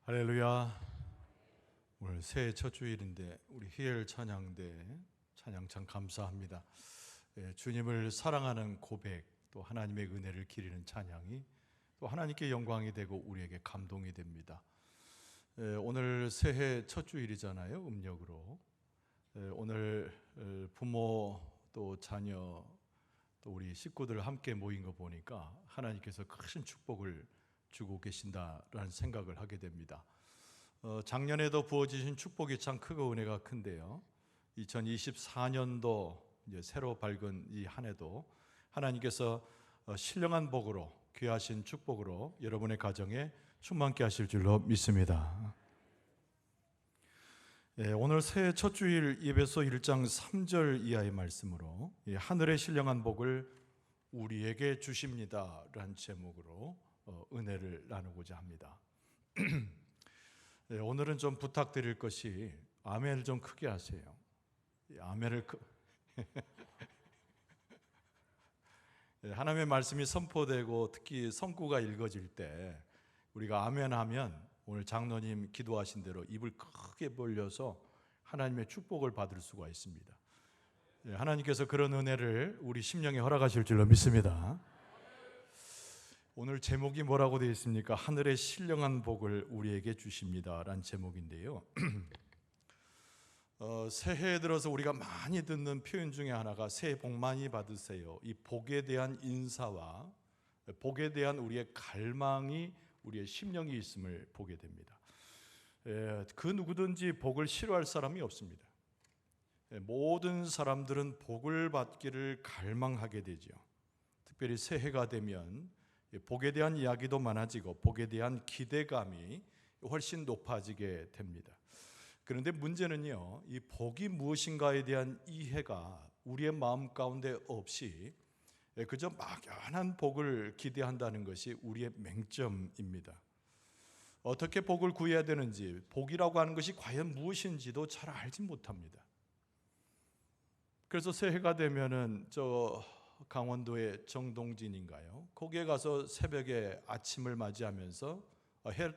할렐루야. 오늘 새해 첫 주일인데 우리 희엘 찬양대 찬양 참 감사합니다. 주님을 사랑하는 고백, 또 하나님의 은혜를 기리는 찬양이 또 하나님께 영광이 되고 우리에게 감동이 됩니다. 오늘 새해 첫 주일이잖아요. 음력으로. 오늘 부모 또 자녀 또 우리 식구들 함께 모인 거 보니까 하나님께서 큰 축복을 주고 계신다라는 생각을 하게 됩니다. 작년에도 부어주신 축복이 참 크고 은혜가 큰데요. 2024년도 이제 새로 밝은 이 한 해도 하나님께서 신령한 복으로 귀하신 축복으로 여러분의 가정에 충만케 하실 줄로 믿습니다. 오늘 새해 첫 주일 예배소 1장 3절 이하의 말씀으로 하늘의 신령한 복을 우리에게 주십니다 라는 제목으로 은혜를 나누고자 합니다. 오늘은 좀 부탁드릴 것이 아멘을 좀 크게 하세요. 아멘을 하나님의 말씀이 선포되고 특히 선구가 읽어질 때 우리가 아멘하면 오늘 장로님 기도하신 대로 입을 크게 벌려서 하나님의 축복을 받을 수가 있습니다. 하나님께서 그런 은혜를 우리 심령에 허락하실 줄로 믿습니다. 오늘 제목이 뭐라고 되어 있습니까? 하늘의 신령한 복을 우리에게 주십니다 라는 제목인데요. 새해에 들어서 우리가 많이 듣는 표현 중에 하나가 새해 복 많이 받으세요. 이 복에 대한 인사와 복에 대한 우리의 갈망이 우리의 심령이 있음을 보게 됩니다. 그 누구든지 복을 싫어할 사람이 없습니다. 모든 사람들은 복을 받기를 갈망하게 되죠. 특별히 새해가 되면 복에 대한 이야기도 많아지고 복에 대한 기대감이 훨씬 높아지게 됩니다. 그런데 문제는요, 이 복이 무엇인가에 대한 이해가 우리의 마음 가운데 없이 그저 막연한 복을 기대한다는 것이 우리의 맹점입니다. 어떻게 복을 구해야 되는지, 복이라고 하는 것이 과연 무엇인지도 잘 알지 못합니다. 그래서 새해가 되면은 강원도의 정동진인가요? 거기에 가서 새벽에 아침을 맞이하면서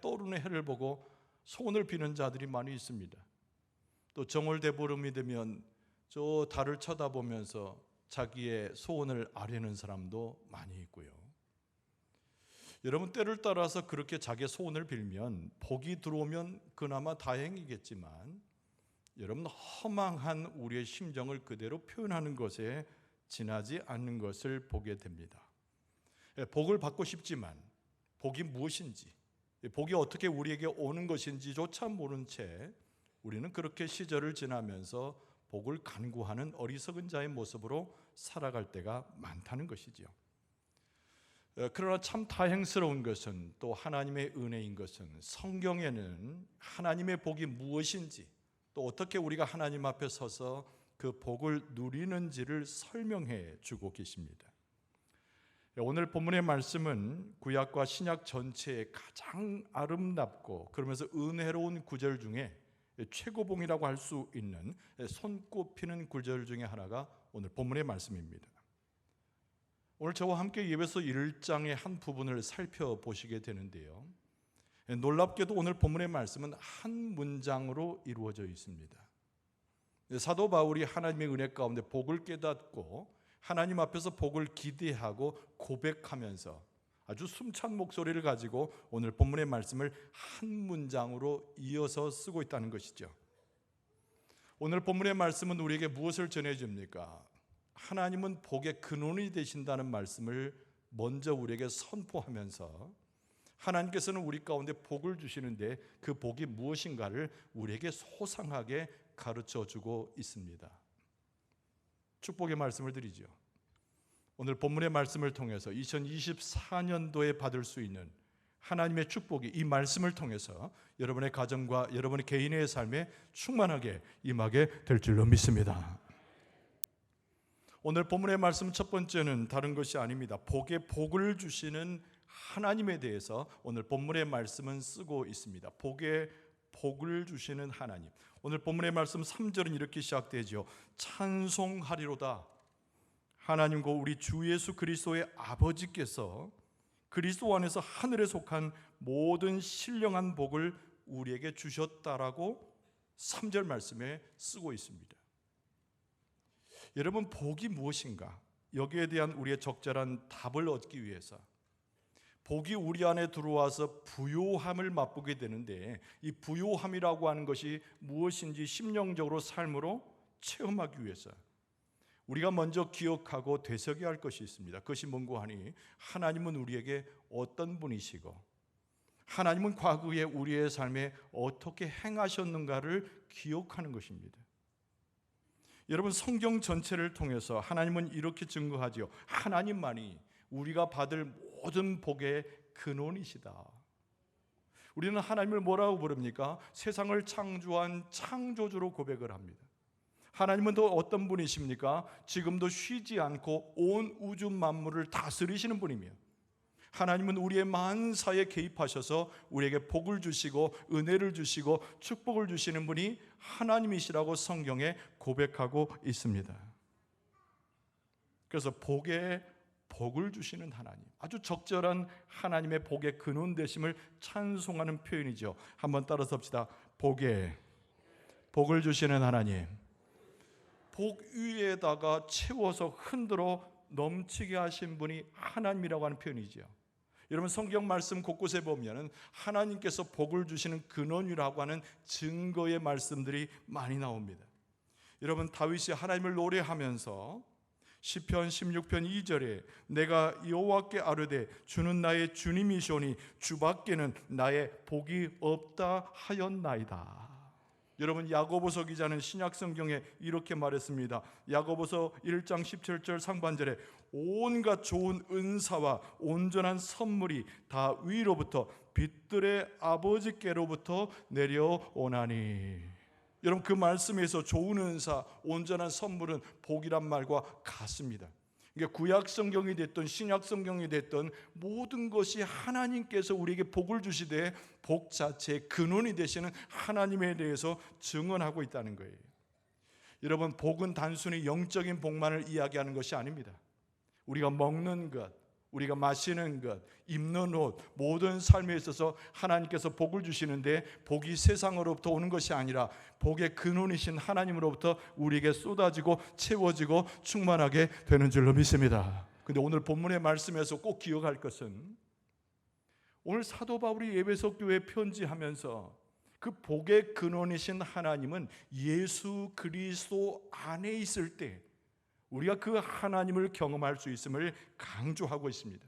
떠오르는 해를 보고 소원을 비는 자들이 많이 있습니다. 또 정월대보름이 되면 저 달을 쳐다보면서 자기의 소원을 아뢰는 사람도 많이 있고요. 여러분, 때를 따라서 그렇게 자기의 소원을 빌면 복이 들어오면 그나마 다행이겠지만 여러분, 허망한 우리의 심정을 그대로 표현하는 것에 지나지 않는 것을 보게 됩니다. 복을 받고 싶지만 복이 무엇인지, 복이 어떻게 우리에게 오는 것인지조차 모른 채 우리는 그렇게 시절을 지나면서 복을 간구하는 어리석은 자의 모습으로 살아갈 때가 많다는 것이죠. 그러나 참 다행스러운 것은 또 하나님의 은혜인 것은 성경에는 하나님의 복이 무엇인지 또 어떻게 우리가 하나님 앞에 서서 그 복을 누리는지를 설명해 주고 계십니다. 오늘 본문의 말씀은 구약과 신약 전체의 가장 아름답고 그러면서 은혜로운 구절 중에 최고봉이라고 할 수 있는 손꼽히는 구절 중에 하나가 오늘 본문의 말씀입니다. 오늘 저와 함께 예배소 1장의 한 부분을 살펴보시게 되는데요. 놀랍게도 오늘 본문의 말씀은 한 문장으로 이루어져 있습니다. 사도 바울이 하나님의 은혜 가운데 복을 깨닫고 하나님 앞에서 복을 기대하고 고백하면서 아주 숨찬 목소리를 가지고 오늘 본문의 말씀을 한 문장으로 이어서 쓰고 있다는 것이죠. 오늘 본문의 말씀은 우리에게 무엇을 전해줍니까? 하나님은 복의 근원이 되신다는 말씀을 먼저 우리에게 선포하면서 하나님께서는 우리 가운데 복을 주시는데 그 복이 무엇인가를 우리에게 소상하게 가르쳐주고 있습니다. 축복의 말씀을 드리죠. 오늘 본문의 말씀을 통해서 2024년도에 받을 수 있는 하나님의 축복이 이 말씀을 통해서 여러분의 가정과 여러분의 개인의 삶에 충만하게 임하게 될 줄로 믿습니다. 오늘 본문의 말씀 첫 번째는 다른 것이 아닙니다. 복의 복을 주시는 하나님에 대해서 오늘 본문의 말씀은 쓰고 있습니다. 복의 복을 주시는 하나님. 오늘 본문의 말씀 3절은 이렇게 시작되죠. 찬송하리로다. 하나님과 우리 주 예수 그리스도의 아버지께서 그리스도 안에서 하늘에 속한 모든 신령한 복을 우리에게 주셨다라고 3절 말씀에 쓰고 있습니다. 여러분, 복이 무엇인가? 여기에 대한 우리의 적절한 답을 얻기 위해서 복이 우리 안에 들어와서 부요함을 맛보게 되는데, 이 부요함이라고 하는 것이 무엇인지 심령적으로 삶으로 체험하기 위해서 우리가 먼저 기억하고 되새겨야 할 것이 있습니다. 그것이 뭔고 하니, 하나님은 우리에게 어떤 분이시고 하나님은 과거에 우리의 삶에 어떻게 행하셨는가를 기억하는 것입니다. 여러분, 성경 전체를 통해서 하나님은 이렇게 증거하지요. 하나님만이 우리가 받을 모든 복의 근원이시다. 우리는 하나님을 뭐라고 부릅니까? 세상을 창조한 창조주로 고백을 합니다. 하나님은 또 어떤 분이십니까? 지금도 쉬지 않고 온 우주 만물을 다스리시는 분이며, 하나님은 우리의 만사에 개입하셔서 우리에게 복을 주시고 은혜를 주시고 축복을 주시는 분이 하나님이시라고 성경에 고백하고 있습니다. 그래서 복을 주시는 하나님, 아주 적절한 하나님의 복의 근원 되심을 찬송하는 표현이죠. 한번 따라서 합시다. 복을 주시는 하나님, 복 위에다가 채워서 흔들어 넘치게 하신 분이 하나님이라고 하는 표현이죠. 여러분, 성경 말씀 곳곳에 보면 하나님께서 복을 주시는 근원이라고 하는 증거의 말씀들이 많이 나옵니다. 여러분, 다윗이 하나님을 노래하면서 시편 16편 2절에 내가 여호와께 아뢰되 주는 나의 주님이시오니 주밖에는 나의 복이 없다 하였나이다. 여러분, 야고보서 기자는 신약성경에 이렇게 말했습니다. 야고보서 1장 17절 상반절에 온갖 좋은 은사와 온전한 선물이 다 위로부터 빛들의 아버지께로부터 내려오나니. 여러분, 그 말씀에서 좋은 은사, 온전한 선물은 복이란 말과 같습니다. 그러니까 구약 성경이 됐든 신약 성경이 됐든 모든 것이 하나님께서 우리에게 복을 주시되 복 자체의 근원이 되시는 하나님에 대해서 증언하고 있다는 거예요. 여러분, 복은 단순히 영적인 복만을 이야기하는 것이 아닙니다. 우리가 먹는 것, 우리가 마시는 것, 입는 옷, 모든 삶에 있어서 하나님께서 복을 주시는데, 복이 세상으로부터 오는 것이 아니라 복의 근원이신 하나님으로부터 우리에게 쏟아지고 채워지고 충만하게 되는 줄로 믿습니다. 그런데 오늘 본문의 말씀에서 꼭 기억할 것은, 오늘 사도 바울이 에베소 교회에 편지하면서 그 복의 근원이신 하나님은 예수 그리스도 안에 있을 때 우리가 그 하나님을 경험할 수 있음을 강조하고 있습니다.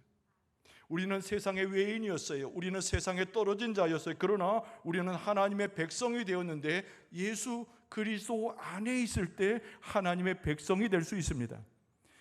우리는 세상의 외인이었어요. 우리는 세상에 떨어진 자였어요. 그러나 우리는 하나님의 백성이 되었는데 예수 그리스도 안에 있을 때 하나님의 백성이 될 수 있습니다.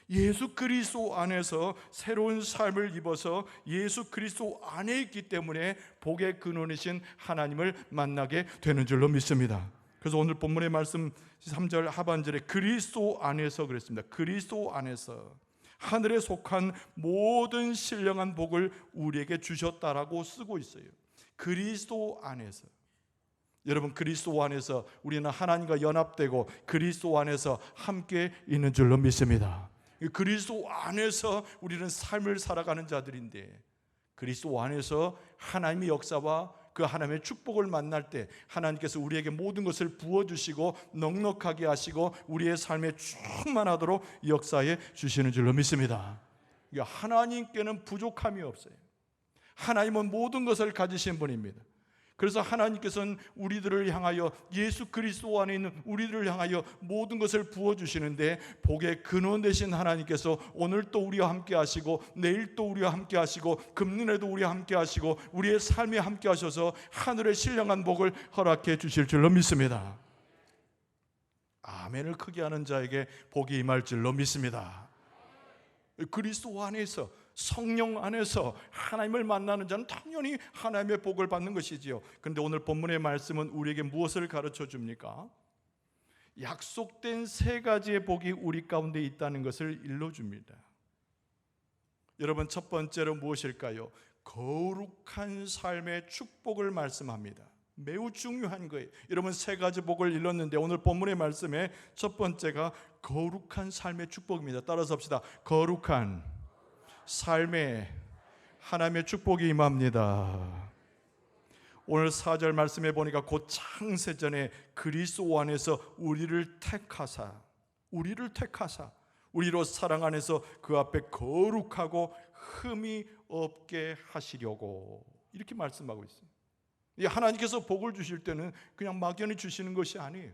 예수 그리스도 안에서 새로운 삶을 입어서 예수 그리스도 안에 있기 때문에 복의 근원이신 하나님을 만나게 되는 줄로 믿습니다. 그래서 오늘 본문의 말씀 3절 하반절에 그리스도 안에서 그랬습니다. 그리스도 안에서 하늘에 속한 모든 신령한 복을 우리에게 주셨다라고 쓰고 있어요. 그리스도 안에서. 여러분, 그리스도 안에서 우리는 하나님과 연합되고 그리스도 안에서 함께 있는 줄로 믿습니다. 그리스도 안에서 우리는 삶을 살아가는 자들인데, 그리스도 안에서 하나님의 역사와 그 하나님의 축복을 만날 때 하나님께서 우리에게 모든 것을 부어주시고 넉넉하게 하시고 우리의 삶에 충만하도록 역사해 주시는 줄로 믿습니다. 하나님께는 부족함이 없어요. 하나님은 모든 것을 가지신 분입니다. 그래서 하나님께서는 우리들을 향하여, 예수 그리스도 안에 있는 우리들을 향하여 모든 것을 부어주시는데, 복의 근원 되신 하나님께서 오늘 또 우리와 함께 하시고 내일 또 우리와 함께 하시고 금년에도 우리와 함께 하시고 우리의 삶에 함께 하셔서 하늘의 신령한 복을 허락해 주실 줄로 믿습니다. 아멘을 크게 하는 자에게 복이 임할 줄로 믿습니다. 그리스도 안에서, 성령 안에서 하나님을 만나는 자는 당연히 하나님의 복을 받는 것이지요. 그런데 오늘 본문의 말씀은 우리에게 무엇을 가르쳐 줍니까? 약속된 세 가지의 복이 우리 가운데 있다는 것을 일러줍니다. 여러분, 첫 번째로 무엇일까요? 거룩한 삶의 축복을 말씀합니다. 매우 중요한 거예요. 여러분, 세 가지 복을 일렀는데 오늘 본문의 말씀에 첫 번째가 거룩한 삶의 축복입니다. 따라서 합시다. 거룩한 삶에 하나님의 축복이 임합니다. 오늘 4절 말씀해 보니까 곧 창세전에 그리스도 안에서 우리를 택하사 우리로 사랑 안에서 그 앞에 거룩하고 흠이 없게 하시려고, 이렇게 말씀하고 있어요. 하나님께서 복을 주실 때는 그냥 막연히 주시는 것이 아니에요.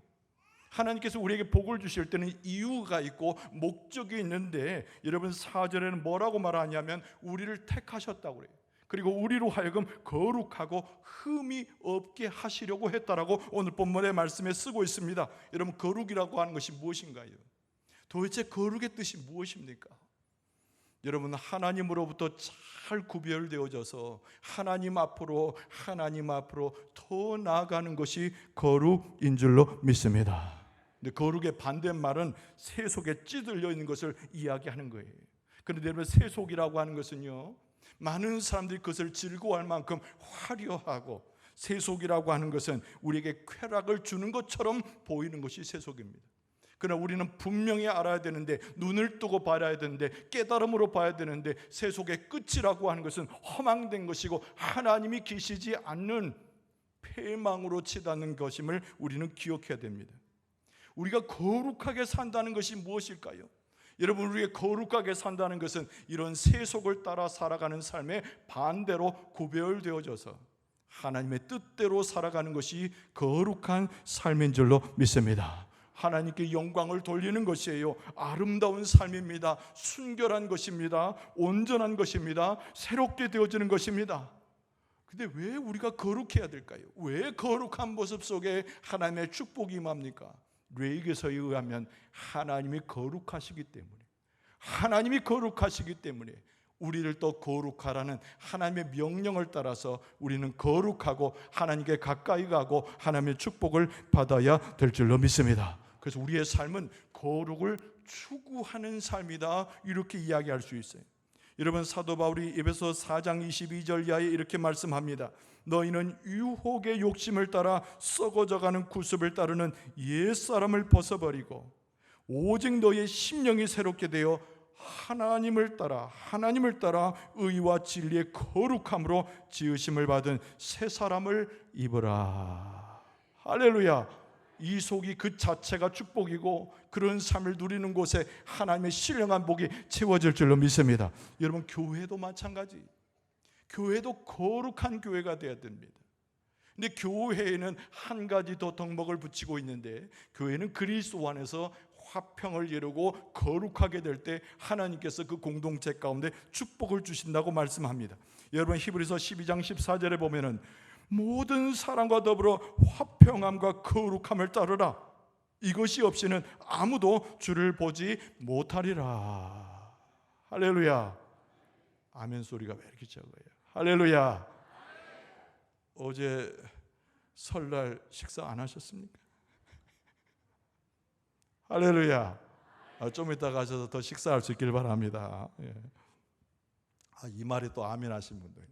하나님께서 우리에게 복을 주실 때는 이유가 있고 목적이 있는데, 여러분 4절에는 뭐라고 말하냐면 우리를 택하셨다고 그래요. 그리고 우리로 하여금 거룩하고 흠이 없게 하시려고 했다라고 오늘 본문의 말씀에 쓰고 있습니다. 여러분, 거룩이라고 하는 것이 무엇인가요? 도대체 거룩의 뜻이 무엇입니까? 여러분, 하나님으로부터 잘 구별되어져서 하나님 앞으로 더 나아가는 것이 거룩인 줄로 믿습니다. 근데 거룩의 반대말은 세속에 찌들려 있는 것을 이야기하는 거예요. 그런데 여러분, 세속이라고 하는 것은요, 많은 사람들이 그것을 즐거워할 만큼 화려하고, 세속이라고 하는 것은 우리에게 쾌락을 주는 것처럼 보이는 것이 세속입니다. 그러나 우리는 분명히 알아야 되는데, 눈을 뜨고 봐야 되는데, 깨달음으로 봐야 되는데, 세속의 끝이라고 하는 것은 허망된 것이고 하나님이 계시지 않는 폐망으로 치닫는 것임을 우리는 기억해야 됩니다. 우리가 거룩하게 산다는 것이 무엇일까요? 여러분, 우리가 거룩하게 산다는 것은 이런 세속을 따라 살아가는 삶의 반대로 구별되어져서 하나님의 뜻대로 살아가는 것이 거룩한 삶인 줄로 믿습니다. 하나님께 영광을 돌리는 것이에요. 아름다운 삶입니다. 순결한 것입니다. 온전한 것입니다. 새롭게 되어지는 것입니다. 근데 왜 우리가 거룩해야 될까요? 왜 거룩한 모습 속에 하나님의 축복이 임합니까? 레위기서에 의하면 하나님이 거룩하시기 때문에 우리를 또 거룩하라는 하나님의 명령을 따라서 우리는 거룩하고 하나님께 가까이 가고 하나님의 축복을 받아야 될 줄로 믿습니다. 그래서 우리의 삶은 거룩을 추구하는 삶이다, 이렇게 이야기할 수 있어요. 여러분, 사도 바울이 에베소 4장 22절 이하에 이렇게 말씀합니다. 너희는 유혹의 욕심을 따라 썩어져가는 구습을 따르는 옛사람을 벗어버리고 오직 너희의 심령이 새롭게 되어 하나님을 따라 의와 진리의 거룩함으로 지으심을 받은 새 사람을 입으라. 할렐루야. 이 속이 그 자체가 축복이고, 그런 삶을 누리는 곳에 하나님의 신령한 복이 채워질 줄로 믿습니다. 여러분, 교회도 마찬가지. 교회도 거룩한 교회가 되어야 됩니다. 근데 교회에는 한 가지 더 덕목을 붙이고 있는데, 교회는 그리스도 안에서 화평을 이루고 거룩하게 될 때 하나님께서 그 공동체 가운데 축복을 주신다고 말씀합니다. 여러분, 히브리서 12장 14절에 보면은 모든 사람과 더불어 화평함과 거룩함을 따르라. 이것이 없이는 아무도 주를 보지 못하리라. 할렐루야. 아멘 소리가 왜 이렇게 적어요? 할렐루야. 어제 설날 식사 안 하셨습니까? 할렐루야. 좀 이따 가셔서 더 식사할 수 있길 바랍니다. 예. 이 말에 또 아멘 하신 분들.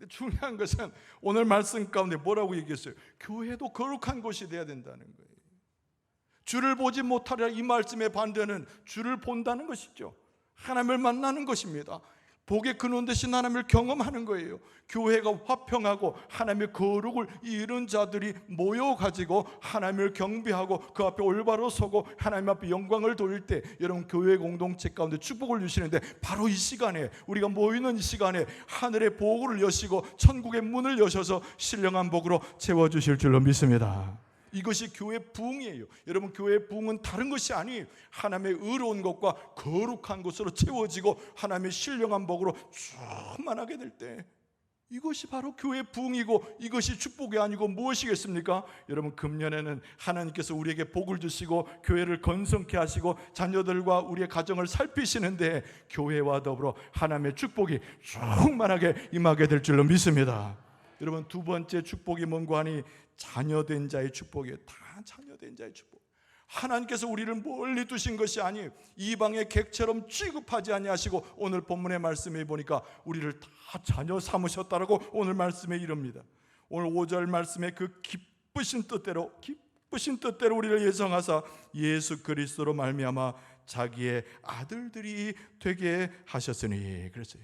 중요한 것은 오늘 말씀 가운데 뭐라고 얘기했어요? 교회도 거룩한 곳이 되어야 된다는 거예요. 주를 보지 못하리라, 이 말씀의 반대는 주를 본다는 것이죠. 하나님을 만나는 것입니다. 복의 근원 되신 하나님을 경험하는 거예요. 교회가 화평하고 하나님의 거룩을 이룬 자들이 모여가지고 하나님을 경배하고 그 앞에 올바로 서고 하나님 앞에 영광을 돌릴 때, 여러분, 교회 공동체 가운데 축복을 주시는데, 바로 이 시간에, 우리가 모이는 이 시간에 하늘의 보고를 여시고 천국의 문을 여셔서 신령한 복으로 채워주실 줄로 믿습니다. 이것이 교회 부흥이에요. 여러분, 교회 부흥은 다른 것이 아니에요. 하나님의 의로운 것과 거룩한 것으로 채워지고 하나님의 신령한 복으로 충만하게 될 때, 이것이 바로 교회 부흥이고, 이것이 축복이 아니고 무엇이겠습니까? 여러분, 금년에는 하나님께서 우리에게 복을 주시고 교회를 건성케 하시고 자녀들과 우리의 가정을 살피시는데, 교회와 더불어 하나님의 축복이 충만하게 임하게 될 줄로 믿습니다. 여러분, 두 번째 축복이 뭔고 하니 자녀된 자의 축복이에요. 다 자녀된 자의 축복. 하나님께서 우리를 멀리 두신 것이 아니에요. 이방의 객처럼 취급하지 아니하시고, 오늘 본문의 말씀에 보니까 우리를 다 자녀 삼으셨다라고 오늘 말씀에 이릅니다. 오늘 5절 말씀에 그 기쁘신 뜻대로 우리를 예정하사 예수 그리스도로 말미암아 자기의 아들들이 되게 하셨으니, 그랬어요.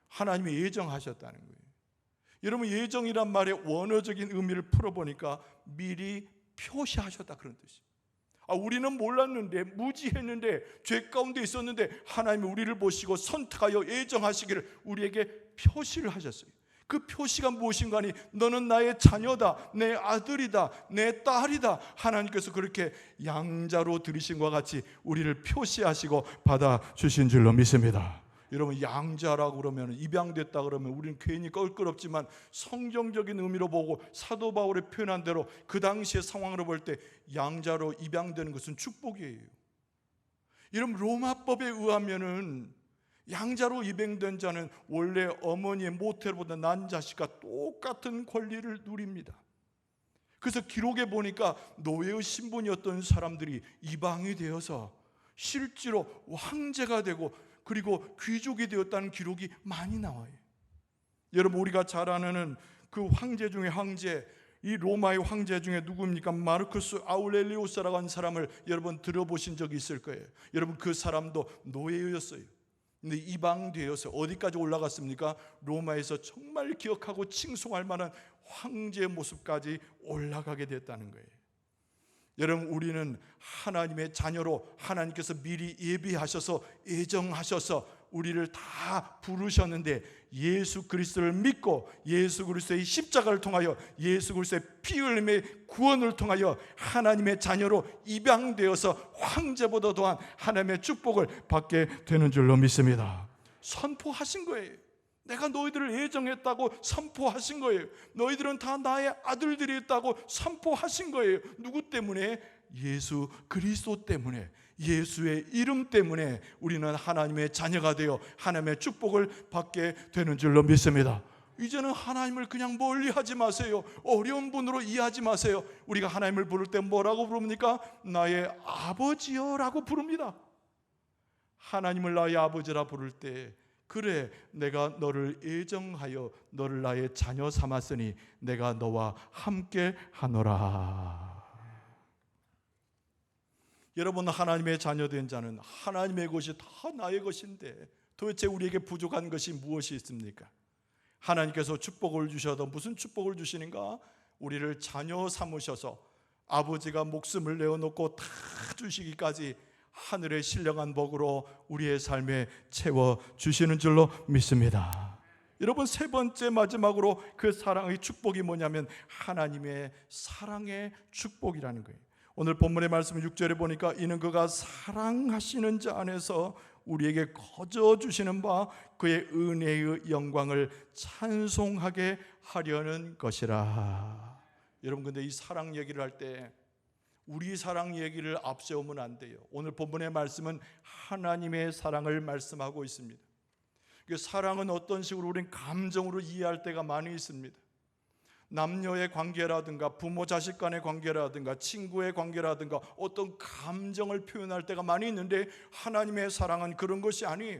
하나님이 예정하셨다는 거예요. 여러분, 예정이란 말의 원어적인 의미를 풀어보니까 미리 표시하셨다 그런 뜻이에요. 우리는 몰랐는데, 무지했는데, 죄 가운데 있었는데 하나님이 우리를 보시고 선택하여 예정하시기를 우리에게 표시를 하셨어요. 그 표시가 무엇인가 하니 너는 나의 자녀다, 내 아들이다, 내 딸이다. 하나님께서 그렇게 양자로 들으신 것과 같이 우리를 표시하시고 받아주신 줄로 믿습니다. 여러분, 양자라고 그러면, 입양됐다 그러면 우리는 괜히 껄끄럽지만 성경적인 의미로 보고 사도 바울의 표현한 대로 그 당시의 상황으로 볼 때 양자로 입양되는 것은 축복이에요. 여러분, 로마법에 의하면은 양자로 입양된 자는 원래 어머니의 모태로보다 난 자식과 똑같은 권리를 누립니다. 그래서 기록에 보니까 노예의 신분이었던 사람들이 이방이 되어서 실제로 황제가 되고 그리고 귀족이 되었다는 기록이 많이 나와요. 여러분, 우리가 잘 아는 그 황제 중에 황제, 이 로마의 황제 중에 누구입니까? 마르쿠스 아우렐리우스라고 하는 사람을 여러분 들어보신 적이 있을 거예요. 여러분, 그 사람도 노예였어요. 근데 이방되어서 어디까지 올라갔습니까? 로마에서 정말 기억하고 칭송할 만한 황제의 모습까지 올라가게 됐다는 거예요. 여러분, 우리는 하나님의 자녀로 하나님께서 미리 예비하셔서 예정하셔서 우리를 다 부르셨는데, 예수 그리스도를 믿고 예수 그리스도의 십자가를 통하여 예수 그리스도의 피 흘림의 구원을 통하여 하나님의 자녀로 입양되어서 황제보다 더한 하나님의 축복을 받게 되는 줄로 믿습니다. 선포하신 거예요. 내가 너희들을 예정했다고 선포하신 거예요. 너희들은 다 나의 아들들이 있다고 선포하신 거예요. 누구 때문에? 예수 그리스도 때문에, 예수의 이름 때문에 우리는 하나님의 자녀가 되어 하나님의 축복을 받게 되는 줄로 믿습니다. 이제는 하나님을 그냥 멀리하지 마세요. 어려운 분으로 이해하지 마세요. 우리가 하나님을 부를 때 뭐라고 부릅니까? 나의 아버지여라고 부릅니다. 하나님을 나의 아버지라 부를 때, 그래, 내가 너를 예정하여 너를 나의 자녀 삼았으니 내가 너와 함께 하노라. 여러분, 하나님의 자녀된 자는 하나님의 것이 다 나의 것인데 도대체 우리에게 부족한 것이 무엇이 있습니까? 하나님께서 축복을 주셔도 무슨 축복을 주시는가? 우리를 자녀 삼으셔서 아버지가 목숨을 내어놓고 다 주시기까지 하늘의 신령한 복으로 우리의 삶에 채워주시는 줄로 믿습니다. 여러분, 세 번째 마지막으로 그 사랑의 축복이 뭐냐면 하나님의 사랑의 축복이라는 거예요. 오늘 본문의 말씀 6절에 보니까 이는 그가 사랑하시는 자 안에서 우리에게 거저 주시는 바 그의 은혜의 영광을 찬송하게 하려는 것이라. 여러분, 근데 이 사랑 얘기를 할 때 우리 사랑 얘기를 앞세우면 안 돼요. 오늘 본문의 말씀은 하나님의 사랑을 말씀하고 있습니다. 사랑은 어떤 식으로 우리는 감정으로 이해할 때가 많이 있습니다. 남녀의 관계라든가 부모 자식 간의 관계라든가 친구의 관계라든가 어떤 감정을 표현할 때가 많이 있는데, 하나님의 사랑은 그런 것이 아니,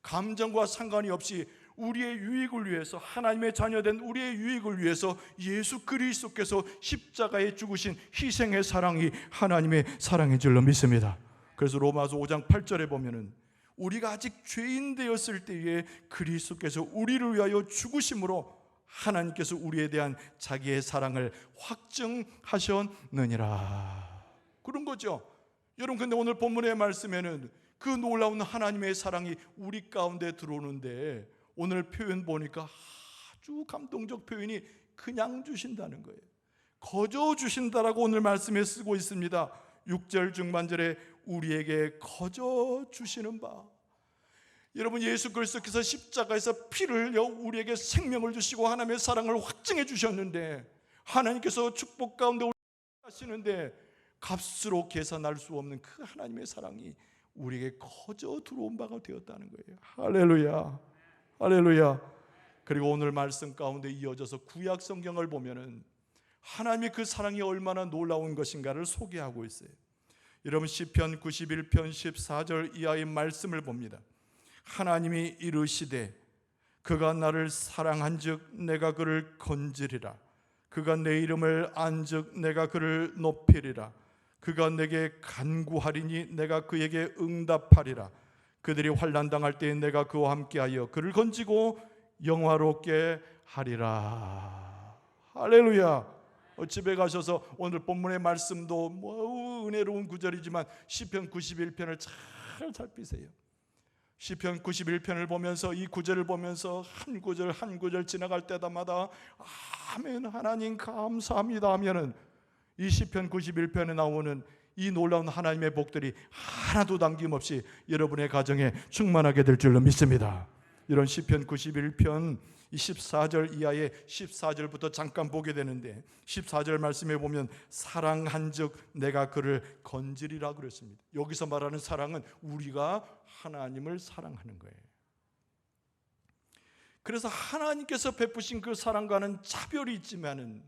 감정과 상관이 없이 우리의 유익을 위해서, 하나님의 자녀된 우리의 유익을 위해서 예수 그리스도께서 십자가에 죽으신 희생의 사랑이 하나님의 사랑인 줄로 믿습니다. 그래서 로마서 5장 8절에 보면은 우리가 아직 죄인 되었을 때에 그리스도께서 우리를 위하여 죽으심으로 하나님께서 우리에 대한 자기의 사랑을 확증하셨느니라. 그런 거죠. 여러분, 근데 오늘 본문의 말씀에는 그 놀라운 하나님의 사랑이 우리 가운데 들어오는데, 오늘 표현 보니까 아주 감동적 표현이 그냥 주신다는 거예요. 거저 주신다라고 오늘 말씀에 쓰고 있습니다. 6절 중반절에 우리에게 거저 주시는 바. 여러분, 예수 그리스도께서 십자가에서 피를 흘려 우리에게 생명을 주시고 하나님의 사랑을 확증해 주셨는데, 하나님께서 축복 가운데 우리를 하시는데 값으로 계산할 수 없는 그 하나님의 사랑이 우리에게 거저 들어온 바가 되었다는 거예요. 할렐루야, 할렐루야. 그리고 오늘 말씀 가운데 이어져서 구약 성경을 보면은 하나님의 그 사랑이 얼마나 놀라운 것인가를 소개하고 있어요. 여러분, 시편 91편 14절 이하의 말씀을 봅니다. 하나님이 이르시되 그가 나를 사랑한즉 내가 그를 건지리라. 그가 내 이름을 안즉 내가 그를 높이리라. 그가 내게 간구하리니 내가 그에게 응답하리라. 그들이 환난 당할 때에 내가 그와 함께하여 그를 건지고 영화롭게 하리라. 할렐루야. 집에 가셔서 오늘 본문의 말씀도 은혜로운 구절이지만 시편 91편을 잘 살피세요. 시편 91편을 보면서 이 구절을 보면서 한 구절 한 구절 지나갈 때마다 아멘 하나님 감사합니다 하면은 이 시편 91편에 나오는 이 놀라운 하나님의 복들이 하나도 남김없이 여러분의 가정에 충만하게 될 줄로 믿습니다. 이런 시편 91편 14절 이하의 14절부터 잠깐 보게 되는데 14절 말씀에 보면 사랑한즉 내가 그를 건지리라 그랬습니다. 여기서 말하는 사랑은 우리가 하나님을 사랑하는 거예요. 그래서 하나님께서 베푸신 그 사랑과는 차별이 있지만은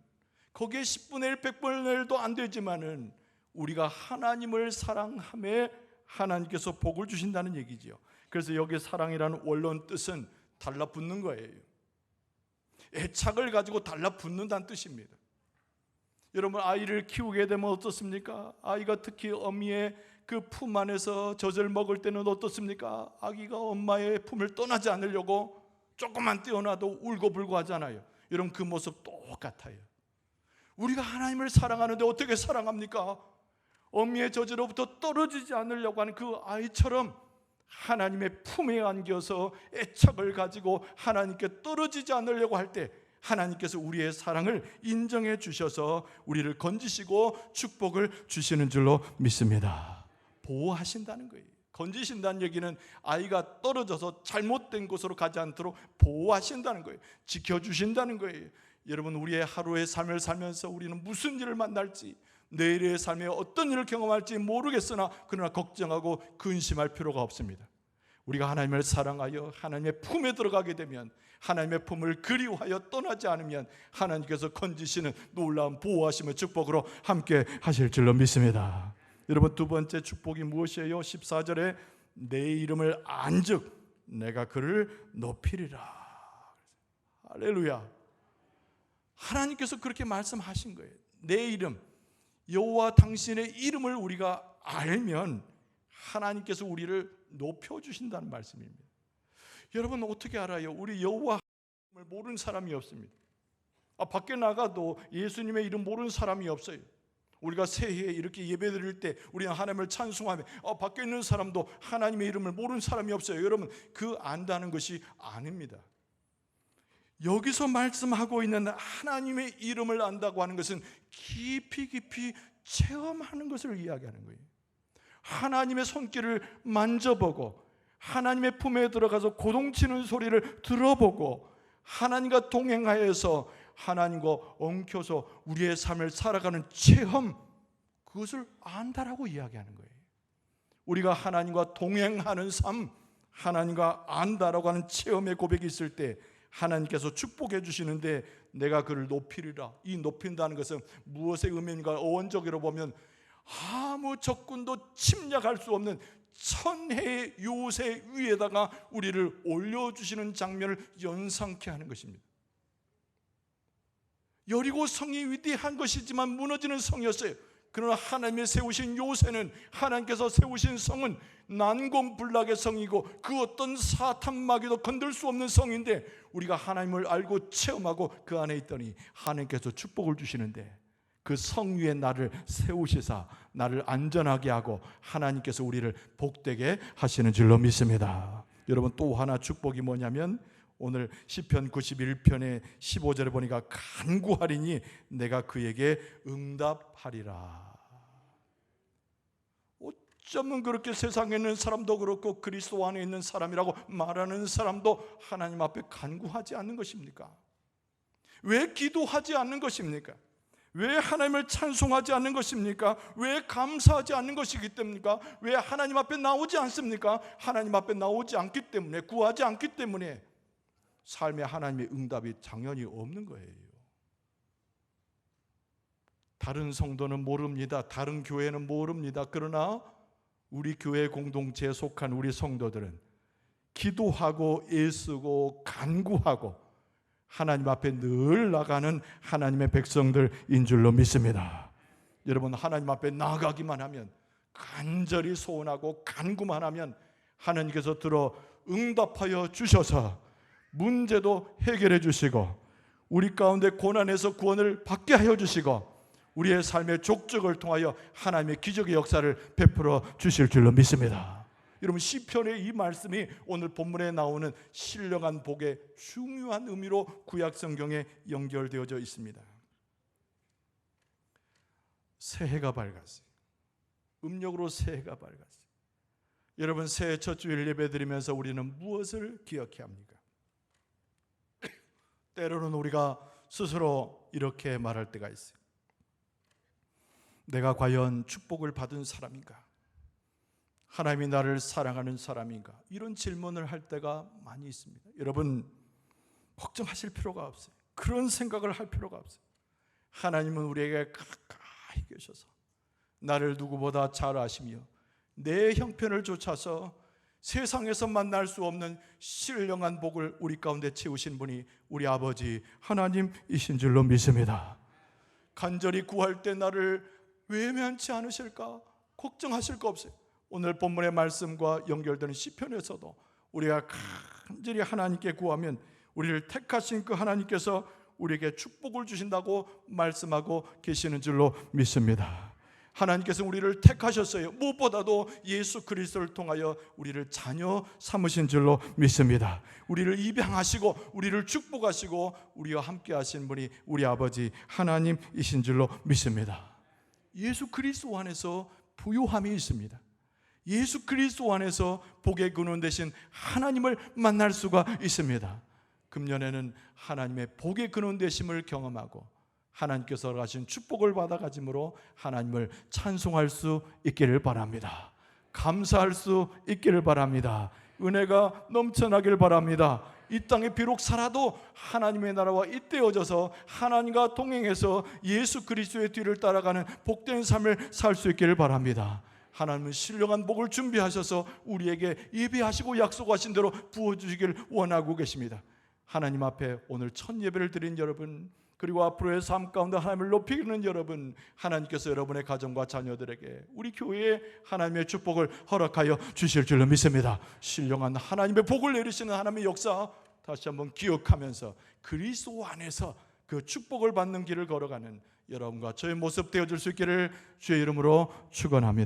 거기에 10분의 1, 100분의 1도 안 되지만은 우리가 하나님을 사랑함에 하나님께서 복을 주신다는 얘기죠. 그래서 여기 사랑이라는 원론 뜻은 달라붙는 거예요. 애착을 가지고 달라붙는다는 뜻입니다. 여러분 아이를 키우게 되면 어떻습니까? 아이가 특히 어미의 그 품 안에서 젖을 먹을 때는 어떻습니까? 아기가 엄마의 품을 떠나지 않으려고 조금만 떼어놔도 울고불고 하잖아요. 여러분 그 모습 똑같아요. 우리가 하나님을 사랑하는데 어떻게 사랑합니까? 어미의 젖으로부터 떨어지지 않으려고 하는 그 아이처럼 하나님의 품에 안겨서 애착을 가지고 하나님께 떨어지지 않으려고 할 때 하나님께서 우리의 사랑을 인정해 주셔서 우리를 건지시고 축복을 주시는 줄로 믿습니다. 보호하신다는 거예요. 건지신다는 얘기는 아이가 떨어져서 잘못된 곳으로 가지 않도록 보호하신다는 거예요. 지켜주신다는 거예요. 여러분 우리의 하루의 삶을 살면서 우리는 무슨 일을 만날지 내일의 삶에 어떤 일을 경험할지 모르겠으나 그러나 걱정하고 근심할 필요가 없습니다. 우리가 하나님을 사랑하여 하나님의 품에 들어가게 되면 하나님의 품을 그리워하여 떠나지 않으면 하나님께서 건지시는 놀라운 보호하심의 축복으로 함께 하실 줄로 믿습니다. 여러분 두 번째 축복이 무엇이에요? 14절에 내 이름을 안즉 내가 그를 높이리라. 할렐루야. 하나님께서 그렇게 말씀하신 거예요. 내 이름 여호와 당신의 이름을 우리가 알면 하나님께서 우리를 높여주신다는 말씀입니다. 여러분 어떻게 알아요? 우리 여호와 이름을 모르는 사람이 없습니다. 밖에 나가도 예수님의 이름 모르는 사람이 없어요. 우리가 새해에 이렇게 예배 드릴 때 우리는 하나님을 찬송하며 밖에 있는 사람도 하나님의 이름을 모르는 사람이 없어요. 여러분 그 안다는 것이 아닙니다. 여기서 말씀하고 있는 하나님의 이름을 안다고 하는 것은 깊이 체험하는 것을 이야기하는 거예요. 하나님의 손길을 만져보고 하나님의 품에 들어가서 고동치는 소리를 들어보고 하나님과 동행하여서 하나님과 엉켜서 우리의 삶을 살아가는 체험, 그것을 안다라고 이야기하는 거예요. 우리가 하나님과 동행하는 삶, 하나님과 안다라고 하는 체험의 고백이 있을 때 하나님께서 축복해 주시는데 내가 그를 높이리라. 이 높인다는 것은 무엇의 의미인가? 어원적으로 보면 아무 적군도 침략할 수 없는 천혜의 요새 위에다가 우리를 올려주시는 장면을 연상케 하는 것입니다. 여리고 성이 위대한 것이지만 무너지는 성이었어요. 그러나 하나님이 세우신 요새는, 하나님께서 세우신 성은 난공불락의 성이고 그 어떤 사탄 마귀도 건들 수 없는 성인데 우리가 하나님을 알고 체험하고 그 안에 있더니 하나님께서 축복을 주시는데 그 성 위에 나를 세우시사 나를 안전하게 하고 하나님께서 우리를 복되게 하시는 줄로 믿습니다. 여러분 또 하나 축복이 뭐냐면 오늘 시편 91편의 15절에 보니까 간구하리니 내가 그에게 응답하리라. 어쩌면 그렇게 세상에 있는 사람도 그렇고 그리스도 안에 있는 사람이라고 말하는 사람도 하나님 앞에 간구하지 않는 것입니까? 왜 기도하지 않는 것입니까? 왜 하나님을 찬송하지 않는 것입니까? 왜 감사하지 않는 것이기 때문입니까? 왜 하나님 앞에 나오지 않습니까? 하나님 앞에 나오지 않기 때문에, 구하지 않기 때문에 삶에 하나님의 응답이 당연히 없는 거예요. 다른 성도는 모릅니다. 다른 교회는 모릅니다. 그러나 우리 교회 공동체에 속한 우리 성도들은 기도하고 애쓰고 간구하고 하나님 앞에 늘 나가는 하나님의 백성들인 줄로 믿습니다. 여러분 하나님 앞에 나가기만 하면, 간절히 소원하고 간구만 하면 하나님께서 들어 응답하여 주셔서 문제도 해결해 주시고 우리 가운데 고난에서 구원을 받게 하여 주시고 우리의 삶의 족적을 통하여 하나님의 기적의 역사를 베풀어 주실 줄로 믿습니다. 여러분, 시편의 이 말씀이 오늘 본문에 나오는 신령한 복의 중요한 의미로 구약 성경에 연결되어져 있습니다. 새해가 밝았어요. 음력으로 새해가 밝았어요. 여러분, 새해 첫 주일 예배드리면서 우리는 무엇을 기억해야 합니까? 때로는 우리가 스스로 이렇게 말할 때가 있어요. 내가 과연 축복을 받은 사람인가? 하나님이 나를 사랑하는 사람인가? 이런 질문을 할 때가 많이 있습니다. 여러분, 걱정하실 필요가 없어요. 그런 생각을 할 필요가 없어요. 하나님은 우리에게 가까이 계셔서 나를 누구보다 잘 아시며 내 형편을 좇아서 세상에서 만날 수 없는 신령한 복을 우리 가운데 채우신 분이 우리 아버지 하나님이신 줄로 믿습니다. 간절히 구할 때 나를 외면치 않으실까 걱정하실 거 없어요. 오늘 본문의 말씀과 연결되는 시편에서도 우리가 간절히 하나님께 구하면 우리를 택하신 그 하나님께서 우리에게 축복을 주신다고 말씀하고 계시는 줄로 믿습니다. 하나님께서 우리를 택하셨어요. 무엇보다도 예수 그리스도를 통하여 우리를 자녀 삼으신 줄로 믿습니다. 우리를 입양하시고 우리를 축복하시고 우리와 함께 하신 분이 우리 아버지 하나님이신 줄로 믿습니다. 예수 그리스도 안에서 부요함이 있습니다. 예수 그리스도 안에서 복의 근원 되신 하나님을 만날 수가 있습니다. 금년에는 하나님의 복의 근원 되심을 경험하고 하나님께서 가신 축복을 받아 가짐으로 하나님을 찬송할 수 있기를 바랍니다. 감사할 수 있기를 바랍니다. 은혜가 넘쳐나길 바랍니다. 이 땅에 비록 살아도 하나님의 나라와 잇대어져서 하나님과 동행해서 예수 그리스도의 뒤를 따라가는 복된 삶을 살 수 있기를 바랍니다. 하나님은 신령한 복을 준비하셔서 우리에게 예비하시고 약속하신 대로 부어주시길 원하고 계십니다. 하나님 앞에 오늘 첫 예배를 드린 여러분, 그리고 앞으로의 삶 가운데 하나님을 높이는 여러분, 하나님께서 여러분의 가정과 자녀들에게 우리 교회에 하나님의 축복을 허락하여 주실 줄로 믿습니다. 신령한 하나님의 복을 내리시는 하나님의 역사 다시 한번 기억하면서 그리스도 안에서 그 축복을 받는 길을 걸어가는 여러분과 저의 모습 되어줄 수 있기를 주의 이름으로 축원합니다.